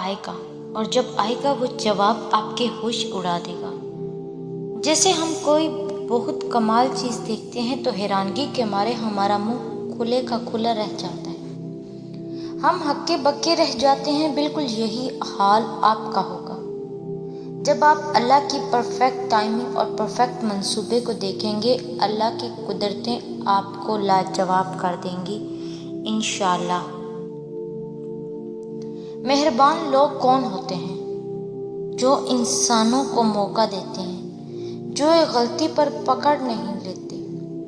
آئے گا، اور جب آئے گا وہ جواب آپ کے ہوش اڑا دے گا۔ جیسے ہم کوئی بہت کمال چیز دیکھتے ہیں تو حیرانگی کے مارے ہمارا منہ کھلے کا کھلا رہ جاتا ہے، ہم ہکے بکے رہ جاتے ہیں۔ بالکل یہی حال آپ کا ہوگا جب آپ اللہ کی پرفیکٹ ٹائمنگ اور پرفیکٹ منصوبے کو دیکھیں گے۔ اللہ کی قدرتیں آپ کو لاجواب کر دیں گی انشاءاللہ۔ مہربان لوگ کون ہوتے ہیں؟ جو انسانوں کو موقع دیتے ہیں، جو ایک غلطی پر پکڑ نہیں لیتے،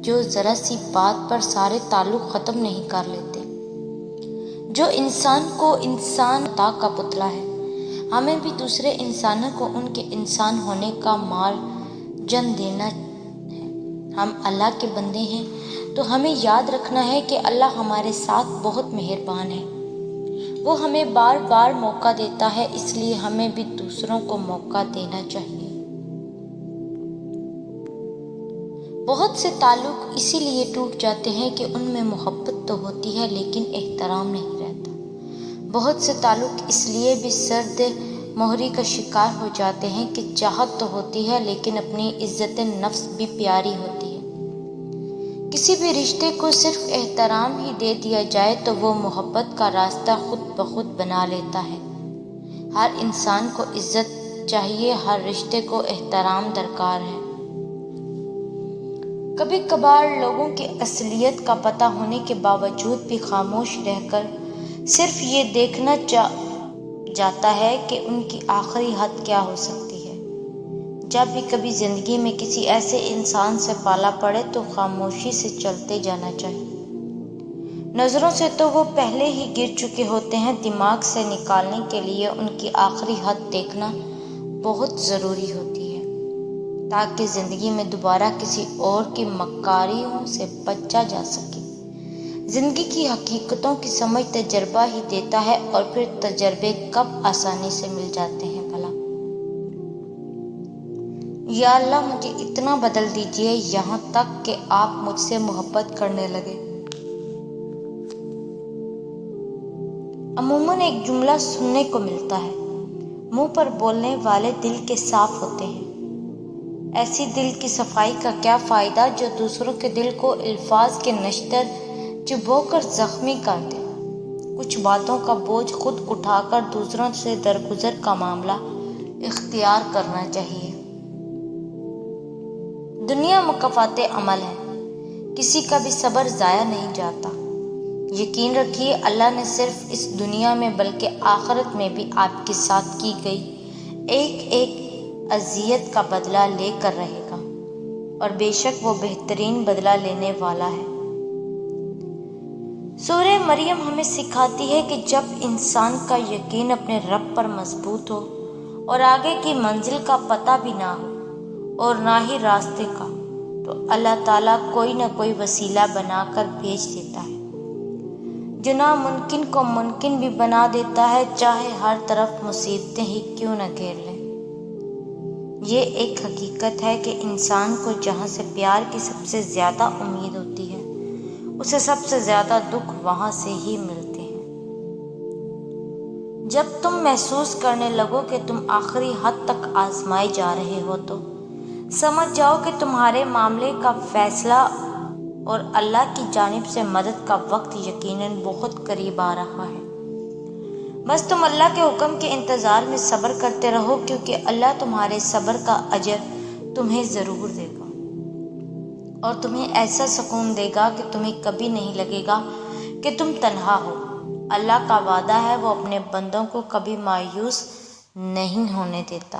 جو ذرا سی بات پر سارے تعلق ختم نہیں کر لیتے، جو انسان کو انسان عطا کا پتلا ہے۔ ہمیں بھی دوسرے انسانوں کو ان کے انسان ہونے کا مارجن دینا ہے۔ ہم اللہ کے بندے ہیں تو ہمیں یاد رکھنا ہے کہ اللہ ہمارے ساتھ بہت مہربان ہے۔ وہ ہمیں بار بار موقع دیتا ہے، اس لیے ہمیں بھی دوسروں کو موقع دینا چاہیے۔ بہت سے تعلق اسی لیے ٹوٹ جاتے ہیں کہ ان میں محبت تو ہوتی ہے لیکن احترام نہیں رہتا۔ بہت سے تعلق اس لیے بھی سرد مہری کا شکار ہو جاتے ہیں کہ چاہت تو ہوتی ہے لیکن اپنی عزت نفس بھی پیاری ہوتی ہے۔ کسی بھی رشتے کو صرف احترام ہی دے دیا جائے تو وہ محبت کا راستہ خود بخود بنا لیتا ہے۔ ہر انسان کو عزت چاہیے، ہر رشتے کو احترام درکار ہے۔ کبھی کبھار لوگوں کی اصلیت کا پتہ ہونے کے باوجود بھی خاموش رہ کر صرف یہ دیکھنا جاتا ہے کہ ان کی آخری حد کیا ہو سکتی ہے۔ جب بھی کبھی زندگی میں کسی ایسے انسان سے پالا پڑے تو خاموشی سے چلتے جانا چاہیے۔ نظروں سے تو وہ پہلے ہی گر چکے ہوتے ہیں، دماغ سے نکالنے کے لیے ان کی آخری حد دیکھنا بہت ضروری ہوتی ہے تاکہ زندگی میں دوبارہ کسی اور کی مکاریوں سے بچا جا سکے۔ زندگی کی حقیقتوں کی سمجھ تجربہ ہی دیتا ہے، اور پھر تجربے کب آسانی سے مل جاتے ہیں بھلا۔ یا اللہ مجھے اتنا بدل دیجئے یہاں تک کہ آپ مجھ سے محبت کرنے لگے۔ عموماً ایک جملہ سننے کو ملتا ہے، منہ پر بولنے والے دل کے صاف ہوتے ہیں۔ ایسی دل کی صفائی کا کیا فائدہ جو دوسروں کے دل کو الفاظ کے نشتر چبو کر زخمی کر دے۔ کچھ باتوں کا بوجھ خود اٹھا کر دوسروں سے درگزر کا معاملہ اختیار کرنا چاہیے۔ دنیا مکافات عمل ہے، کسی کا بھی صبر ضائع نہیں جاتا۔ یقین رکھیے اللہ نے صرف اس دنیا میں بلکہ آخرت میں بھی آپ کے ساتھ کی گئی ایک ایک اذیت کا بدلہ لے کر رہے گا، اور بے شک وہ بہترین بدلہ لینے والا ہے۔ سورہ مریم ہمیں سکھاتی ہے کہ جب انسان کا یقین اپنے رب پر مضبوط ہو اور آگے کی منزل کا پتہ بھی نہ ہو اور نہ ہی راستے کا، تو اللہ تعالیٰ کوئی نہ کوئی وسیلہ بنا کر بھیج دیتا ہے جو ناممکن کو ممکن بھی بنا دیتا ہے، چاہے ہر طرف مصیبتیں ہی کیوں نہ گھیر لیں۔ یہ ایک حقیقت ہے کہ انسان کو جہاں سے پیار کی سب سے زیادہ امید ہوتی ہے، اسے سب سے زیادہ دکھ وہاں سے ہی ملتے ہیں۔ جب تم محسوس کرنے لگو کہ تم آخری حد تک آزمائے جا رہے ہو تو سمجھ جاؤ کہ تمہارے معاملے کا فیصلہ اور اللہ کی جانب سے مدد کا وقت یقیناً بہت قریب آ رہا ہے۔ بس تم اللہ کے حکم کے انتظار میں صبر کرتے رہو، کیونکہ اللہ تمہارے صبر کا اجر تمہیں ضرور دے گا، اور تمہیں ایسا سکون دے گا کہ تمہیں کبھی نہیں لگے گا کہ تم تنہا ہو۔ اللہ کا وعدہ ہے، وہ اپنے بندوں کو کبھی مایوس نہیں ہونے دیتا۔